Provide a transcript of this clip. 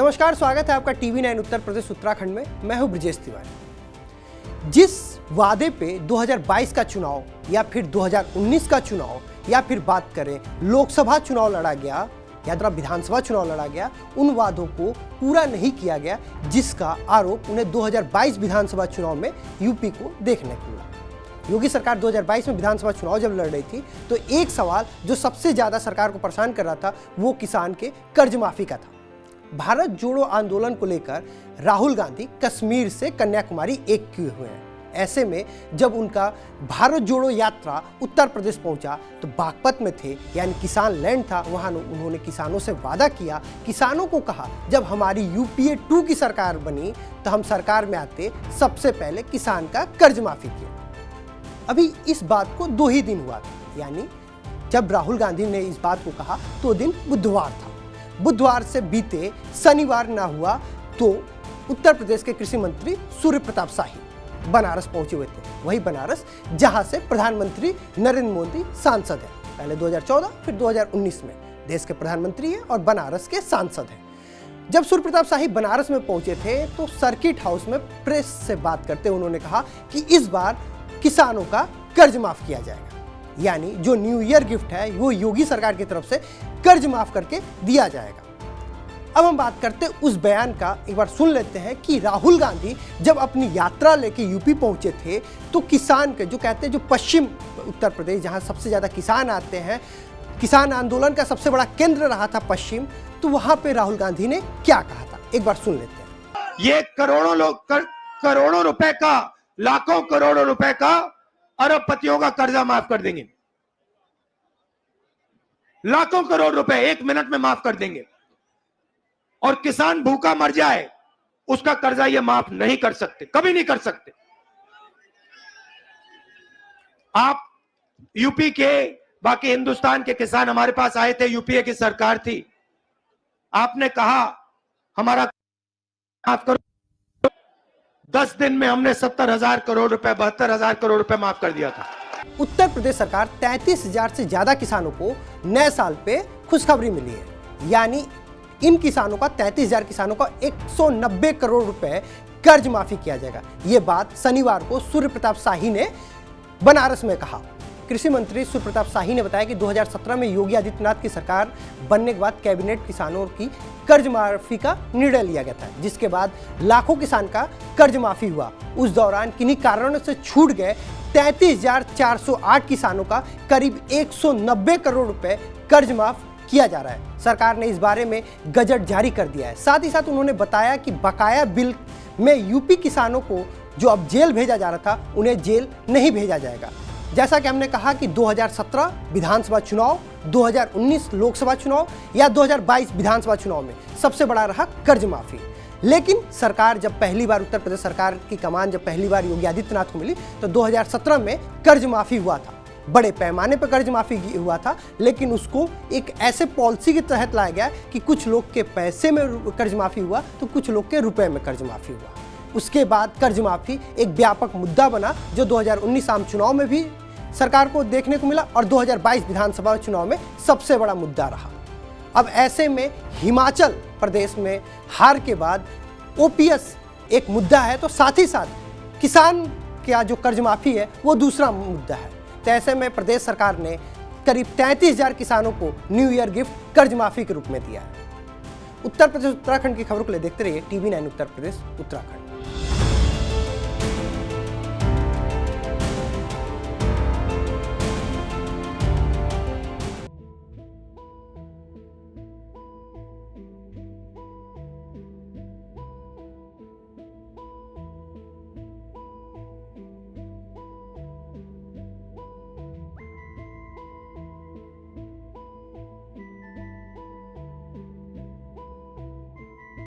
नमस्कार, स्वागत है आपका टीवी 9 उत्तर प्रदेश उत्तराखंड में। मैं हूं ब्रजेश तिवारी। जिस वादे पे 2022 का चुनाव या फिर 2019 का चुनाव या फिर बात करें लोकसभा चुनाव लड़ा गया या फिर विधानसभा चुनाव लड़ा गया, उन वादों को पूरा नहीं किया गया, जिसका आरोप उन्हें 2022 विधानसभा चुनाव में यूपी को देखने को मिला। योगी सरकार 2022 में विधानसभा चुनाव जब लड़ रही थी तो एक सवाल जो सबसे ज्यादा सरकार को परेशान कर रहा था वो किसान के कर्ज माफी का था। भारत जोड़ो आंदोलन को लेकर राहुल गांधी कश्मीर से कन्याकुमारी एक किए हुए हैं। ऐसे में जब उनका भारत जोड़ो यात्रा उत्तर प्रदेश पहुंचा तो बागपत में थे, यानी किसान लैंड था, वहां उन्होंने किसानों से वादा किया, किसानों को कहा जब हमारी यूपीए 2 की सरकार बनी तो हम सरकार में आते सबसे पहले किसान का कर्ज माफी किया। अभी इस बात को 2 ही दिन हुआ था, यानी जब राहुल गांधी ने इस बात को कहा तो दिन बुधवार था। बुधवार से बीते शनिवार ना हुआ तो उत्तर प्रदेश के कृषि मंत्री सूर्य प्रताप शाही बनारस पहुंचे हुए थे, वही बनारस जहां से प्रधानमंत्री नरेंद्र मोदी सांसद हैं। पहले 2014 फिर 2019 में देश के प्रधानमंत्री हैं और बनारस के सांसद हैं। जब सूर्य प्रताप शाही बनारस में पहुंचे थे तो सर्किट हाउस में प्रेस से बात करते उन्होंने कहा कि इस बार किसानों का कर्ज माफ किया जाएगा, यानी जो न्यू ईयर गिफ्ट है वो योगी सरकार की तरफ से कर्ज माफ करके दिया जाएगा। अब हम बात करते हैं उस बयान का, एक बार सुन लेते हैं कि राहुल गांधी जब अपनी यात्रा लेके यूपी पहुंचे थे तो किसान के जो कहते हैं जो पश्चिम उत्तर प्रदेश जहां सबसे ज्यादा किसान आते हैं, किसान आंदोलन का सबसे बड़ा केंद्र रहा था पश्चिम, तो वहां पे राहुल गांधी ने क्या कहा था एक बार सुन लेते हैं। ये करोड़ों रुपए का, लाखों करोड़ों रुपए का अरबपतियों का कर्जा माफ कर देंगे। लाखों करोड़ रुपए 1 मिनट में माफ कर देंगे और किसान भूखा मर जाए उसका कर्जा ये माफ नहीं कर सकते, कभी नहीं कर सकते। आप यूपी के, बाकी हिंदुस्तान के किसान हमारे पास आए थे, यूपीए की सरकार थी, आपने कहा हमारा माफ करो। 10 दिन में हमने 70,000 करोड़ रुपए, 72,000 करोड़ रुपए माफ कर दिया था। उत्तर प्रदेश सरकार 33,000 से ज्यादा किसानों को नए साल पे खुशखबरी मिली है, यानी इन किसानों का 33,000 किसानों का 190 करोड़ रुपए कर्ज माफी किया जाएगा। ये बात शनिवार को सूर्य प्रताप शाही ने बनारस में कहा। कृषि मंत्री सूर्य प्रताप शाही ने बताया कि 2017 में योगी आदित्यनाथ की सरकार बनने के बाद कैबिनेट किसानों की कर्ज माफी का निर्णय लिया गया था, जिसके बाद लाखों किसान का कर्ज माफी हुआ। उस दौरान किन्हीं कारणों से छूट गए 33,408 किसानों का करीब 190 करोड़ रुपए कर्ज माफ किया जा रहा है। सरकार ने इस बारे में गजट जारी कर दिया है। साथ ही साथ उन्होंने बताया कि बकाया बिल में यूपी किसानों को जो अब जेल भेजा जा रहा था उन्हें जेल नहीं भेजा जाएगा। जैसा कि हमने कहा कि 2017 विधानसभा चुनाव, 2019 लोकसभा चुनाव या 2022 विधानसभा चुनाव में सबसे बड़ा रहा कर्ज माफी। लेकिन सरकार जब पहली बार, उत्तर प्रदेश सरकार की कमान जब पहली बार योगी आदित्यनाथ को मिली तो 2017 में कर्ज माफी हुआ था, बड़े पैमाने पर कर्ज माफी हुआ था, लेकिन उसको एक ऐसे पॉलिसी के तहत लाया गया कि कुछ लोग के पैसे में कर्ज माफी हुआ तो कुछ लोग के रुपए में कर्ज माफी हुआ। उसके बाद कर्ज माफी एक व्यापक मुद्दा बना जो 2019 आम चुनाव में भी सरकार को देखने को मिला और 2022 विधानसभा चुनाव में सबसे बड़ा मुद्दा रहा। अब ऐसे में हिमाचल प्रदेश में हार के बाद ओपीएस एक मुद्दा है, तो साथ ही साथ किसान का जो कर्ज माफी है वो दूसरा मुद्दा है। तो ऐसे में प्रदेश सरकार ने करीब 33,000 किसानों को न्यू ईयर गिफ्ट कर्ज माफी के रूप में दिया है। उत्तर प्रदेश उत्तराखंड की खबरों के लिए देखते रहिए टीवी 9 उत्तर प्रदेश उत्तराखंड।